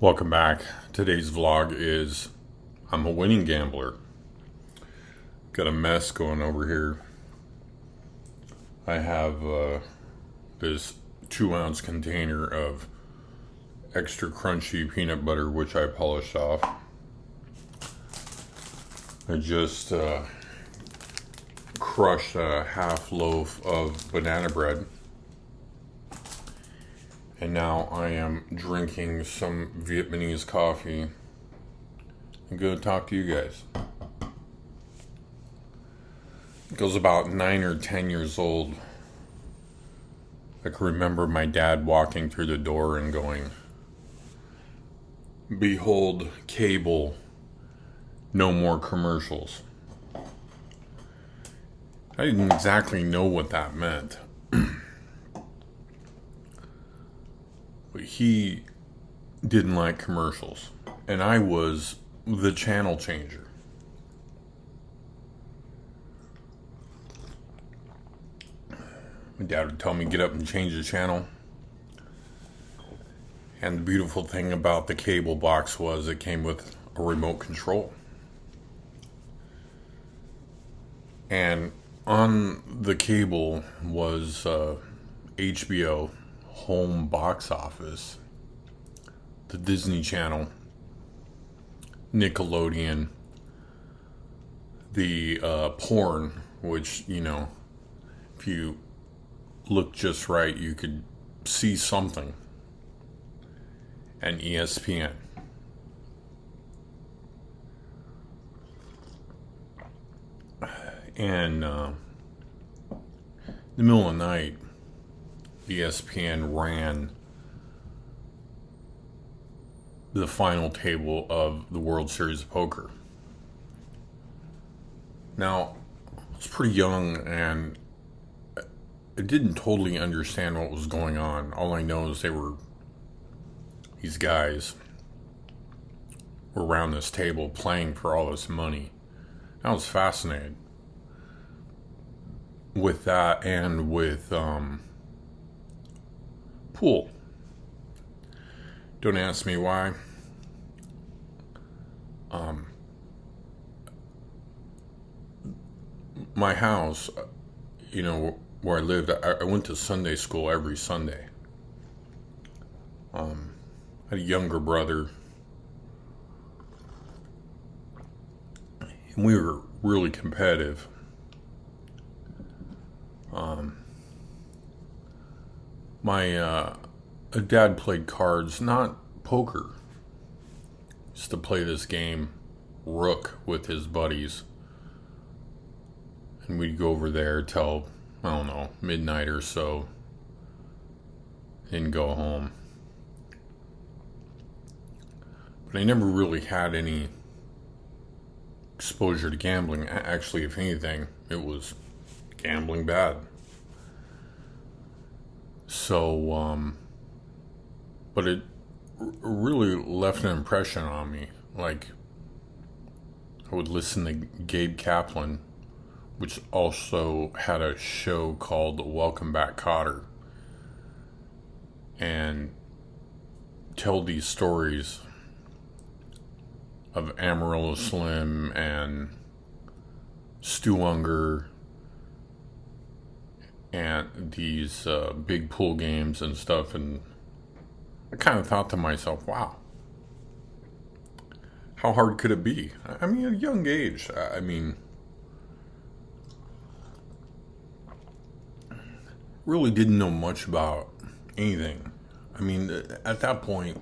Welcome back. Today's vlog is I'm a winning gambler. Got a mess going over here. I have this 2-ounce container of extra crunchy peanut butter, which I polished off. I just crushed a half loaf of banana bread. And now I am drinking some Vietnamese coffee. I'm going to talk to you guys. It was about 9 or 10 years old. I can remember my dad walking through the door and going, "Behold, cable, no more commercials." I didn't exactly know what that meant. But he didn't like commercials, and I was the channel changer. My dad would tell me, "Get up and change the channel." And the beautiful thing about the cable box was it came with a remote control. And on the cable was HBO home box office, the Disney Channel, Nickelodeon, the porn, which, if you look just right, you could see something, and ESPN. And in the middle of the night, ESPN ran the final table of the World Series of Poker. Now, I was pretty young and I didn't totally understand what was going on. All I know is these guys were around this table playing for all this money. I was fascinated with that and with pool. Don't ask me why. My house, where I lived, I went to Sunday school every Sunday. I had a younger brother, and we were really competitive. My dad played cards, not poker. Used to play this game, Rook, with his buddies. And we'd go over there till, midnight or so. Then go home. But I never really had any exposure to gambling. Actually, if anything, it was gambling bad. So, but it really left an impression on me. Like, I would listen to Gabe Kaplan, which also had a show called Welcome Back, Kotter, and tell these stories of Amarillo Slim and Stu Unger and these big pool games and stuff. And I kind of thought to myself, wow, how hard could it be? I mean, at a young age, really didn't know much about anything. At that point,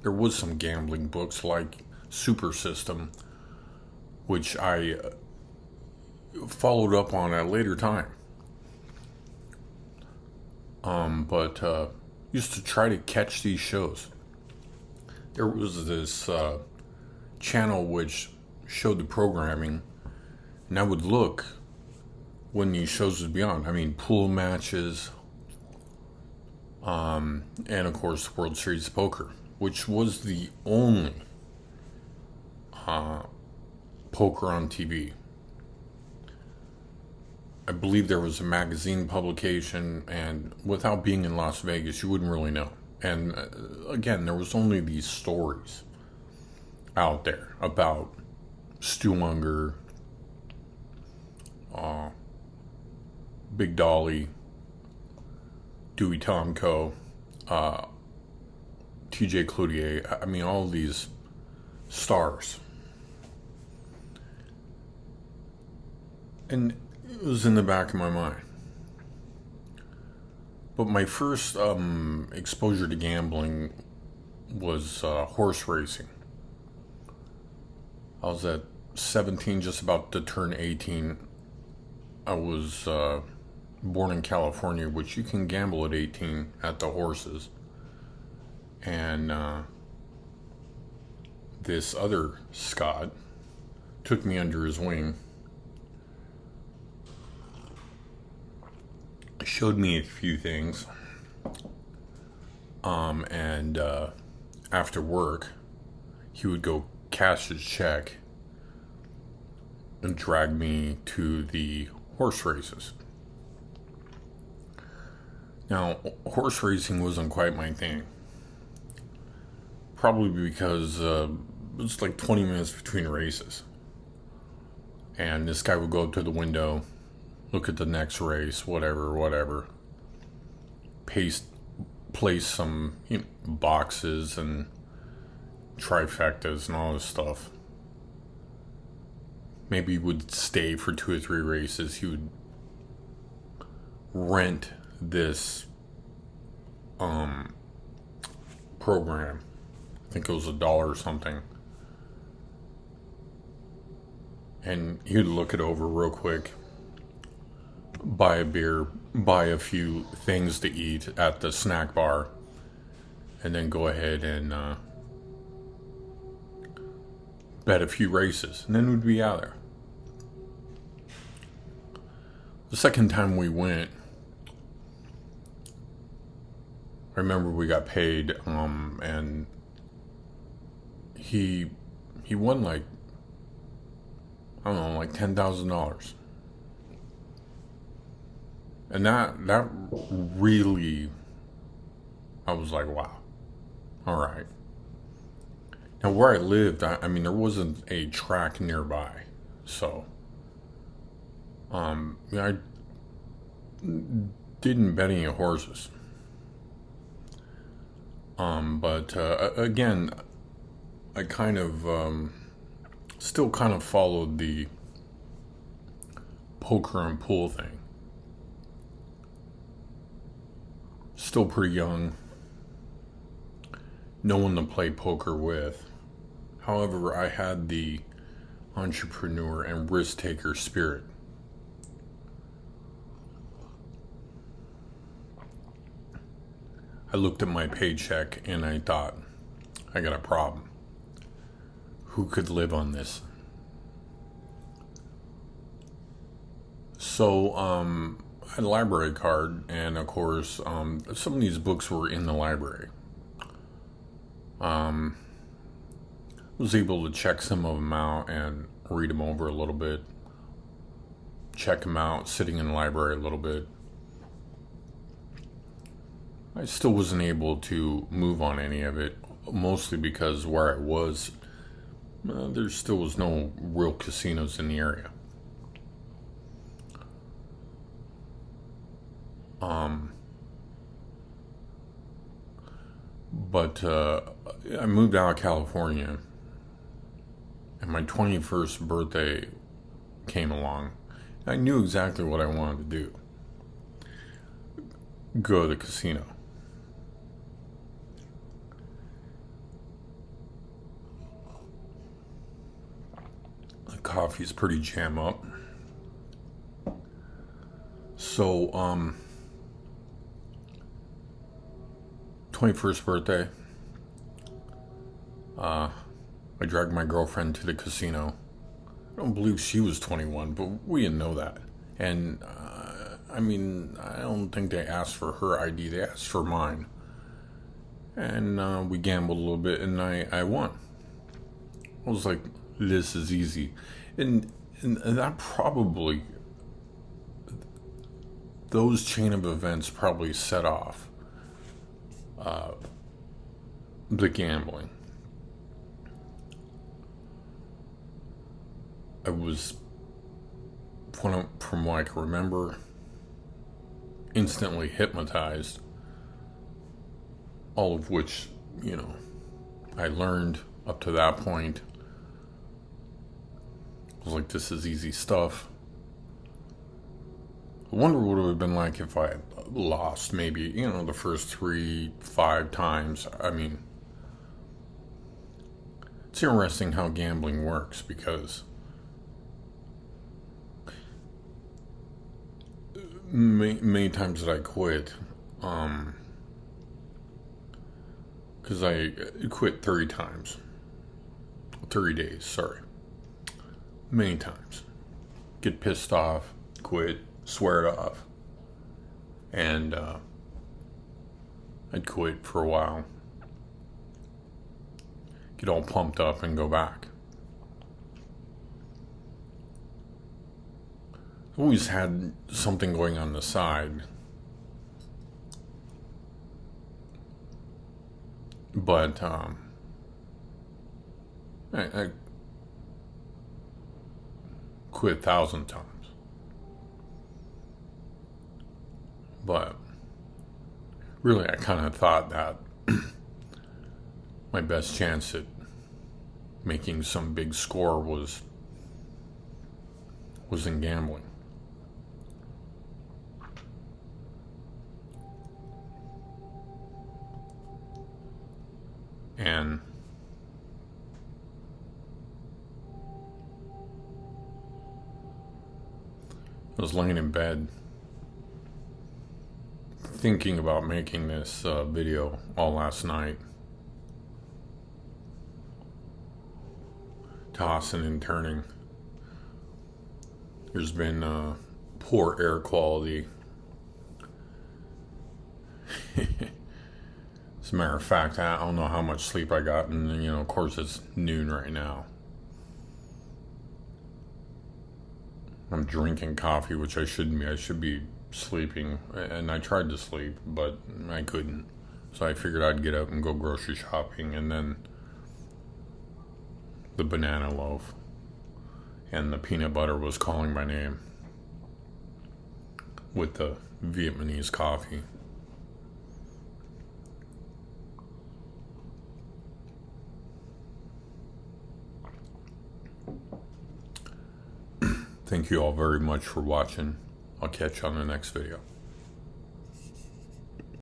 there was some gambling books like Super System, which I followed up on at a later time. But used to try to catch these shows. There was this channel which showed the programming, and I would look when these shows would be on. Pool matches, and of course the World Series of Poker, which was the only poker on TV. I believe there was a magazine publication, and without being in Las Vegas, you wouldn't really know. And again, there was only these stories out there about Stu Unger, Big Dolly, Dewey Tomko, TJ Cloutier. I mean, all of these stars. And it was in the back of my mind. But my first exposure to gambling was horse racing. I was at 17, just about to turn 18. I was born in California, which you can gamble at 18 at the horses. And this other Scott took me under his wing, showed me a few things, and after work, he would go cash his check and drag me to the horse races. Now, horse racing wasn't quite my thing. Probably because it was like 20 minutes between races. And this guy would go up to the window, look at the next race, whatever. Place some boxes and trifectas and all this stuff. Maybe he would stay for 2 or 3 races. He would rent this program. I think it was $1 or something. And he'd look it over real quick, buy a beer, buy a few things to eat at the snack bar, and then go ahead and bet a few races, and then we'd be out there. The second time we went, I remember we got paid, and he won like, I don't know, like $10,000. And that really, I was like, wow, all right. Now, where I lived, I mean, there wasn't a track nearby, so I didn't bet any horses. But again, I kind of still kind of followed the poker and pool thing. Still pretty young. No one to play poker with. However, I had the entrepreneur and risk taker spirit. I looked at my paycheck and I thought, I got a problem. Who could live on this? So, I had a library card, and of course, some of these books were in the library. Was able to check some of them out and read them over a little bit. Check them out, sitting in the library a little bit. I still wasn't able to move on any of it, mostly because where I was, there still was no real casinos in the area. But I moved out of California, and my 21st birthday came along. I knew exactly what I wanted to do. Go to the casino. The coffee's pretty jam up. So, 21st birthday, I dragged my girlfriend to the casino. I don't believe she was 21, but we didn't know that. And, I mean, I don't think they asked for her ID, they asked for mine. And we gambled a little bit, and I won. I was like, this is easy. And that probably, those chain of events probably set off the gambling. I was, from what I can remember, instantly hypnotized, all of which, I learned up to that point. I was like, this is easy stuff. I wonder what it would have been like if I had lost maybe, the first 3-5 times. I mean, it's interesting how gambling works, because many times that I quit, because I quit 30 times. 30 days, sorry. Many times. Get pissed off, quit, swear it off. And I'd quit for a while. Get all pumped up and go back. Always had something going on the side. But I quit 1,000 times. But really, I kind of thought that my best chance at making some big score was in gambling. And I was laying in bed thinking about making this video all last night, tossing and turning. There's been poor air quality. As a matter of fact, I don't know how much sleep I got, and of course it's noon right now. I'm drinking coffee, which I shouldn't be. I should be sleeping, and I tried to sleep, but I couldn't. So I figured I'd get up and go grocery shopping, and then the banana loaf and the peanut butter was calling my name with the Vietnamese coffee. Thank you all very much for watching. I'll catch you on the next video.